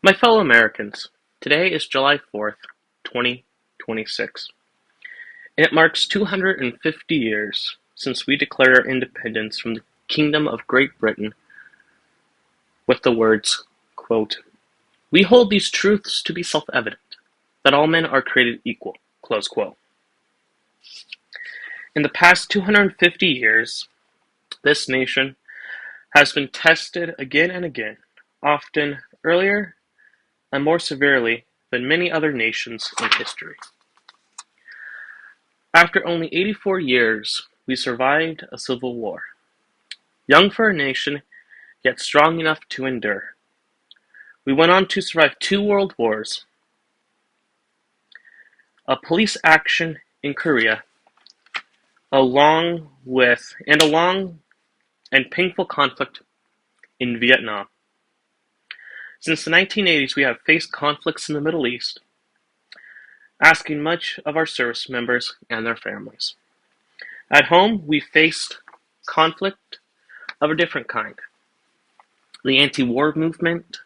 My fellow Americans, today is July 4th, 2026, and it marks 250 years since we declared our independence from the Kingdom of Great Britain with the words, quote, "We hold these truths to be self-evident, that all men are created equal," close quote. In the past 250 years, this nation has been tested again and again, often earlier and more severely than many other nations in history. After only 84 years, we survived a civil war. Young for a nation, yet strong enough to endure. We went on to survive 2 world wars, a police action in Korea, along and painful conflict in Vietnam. Since the 1980s, we have faced conflicts in the Middle East, asking much of our service members and their families. At home, we faced conflict of a different kind. The anti-war movement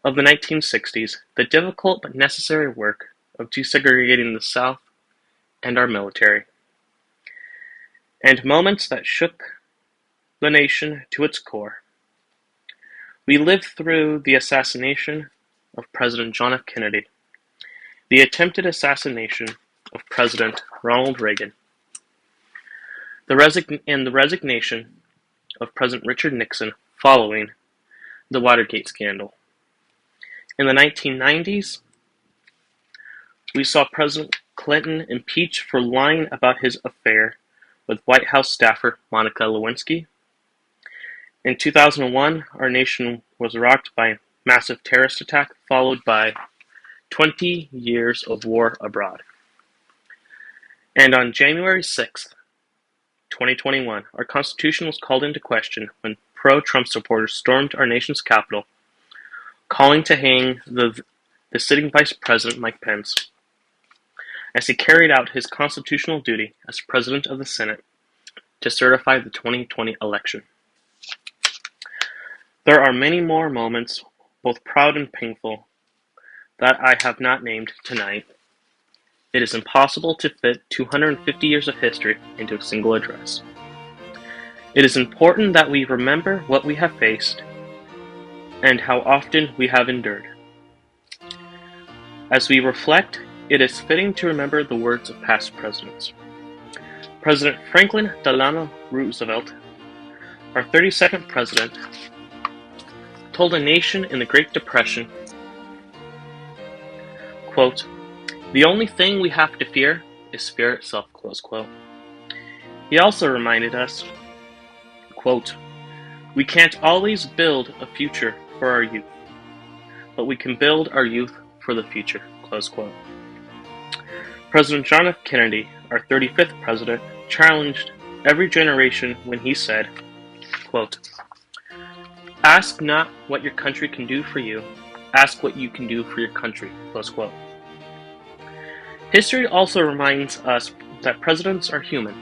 of the 1960s, the difficult but necessary work of desegregating the South and our military, and moments that shook the nation to its core. We lived through the assassination of President John F. Kennedy, the attempted assassination of President Ronald Reagan, the resignation of President Richard Nixon following the Watergate scandal. In the 1990s, we saw President Clinton impeached for lying about his affair with White House staffer Monica Lewinsky. In 2001, our nation was rocked by a massive terrorist attack, followed by 20 years of war abroad. And on January 6th, 2021, our Constitution was called into question when pro-Trump supporters stormed our nation's capital, calling to hang the sitting Vice President Mike Pence as he carried out his constitutional duty as President of the Senate to certify the 2020 election. There are many more moments, both proud and painful, that I have not named tonight. It is impossible to fit 250 years of history into a single address. It is important that we remember what we have faced and how often we have endured. As we reflect, it is fitting to remember the words of past presidents. President Franklin Delano Roosevelt, our 32nd president, told a nation in the Great Depression, quote, "The only thing we have to fear is fear itself," close quote. He also reminded us, quote, "We can't always build a future for our youth, but we can build our youth for the future," close quote. President John F. Kennedy, our 35th president, challenged every generation when he said, quote, "Ask not what your country can do for you, ask what you can do for your country," close quote. History also reminds us that presidents are human.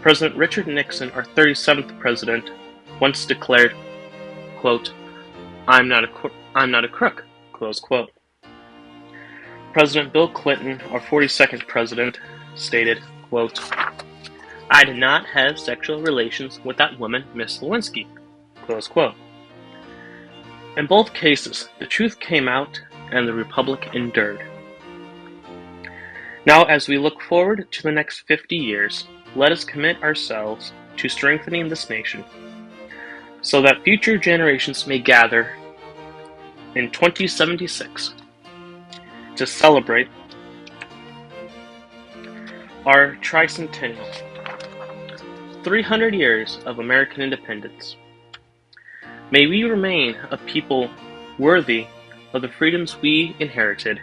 President Richard Nixon, our 37th president, once declared, quote, I'm not a crook," close quote. President Bill Clinton, our 42nd president, stated, quote, "I did not have sexual relations with that woman, Miss Lewinsky," close quote. In both cases, the truth came out and the Republic endured. Now, as we look forward to the next 50 years, let us commit ourselves to strengthening this nation so that future generations may gather in 2076 to celebrate our tricentennial, 300 years of American independence. May we remain a people worthy of the freedoms we inherited.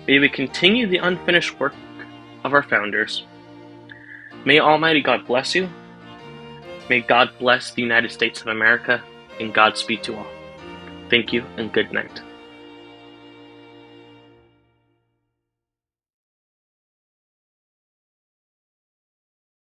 May we continue the unfinished work of our founders. May Almighty God bless you. May God bless the United States of America, and Godspeed to all. Thank you and good night.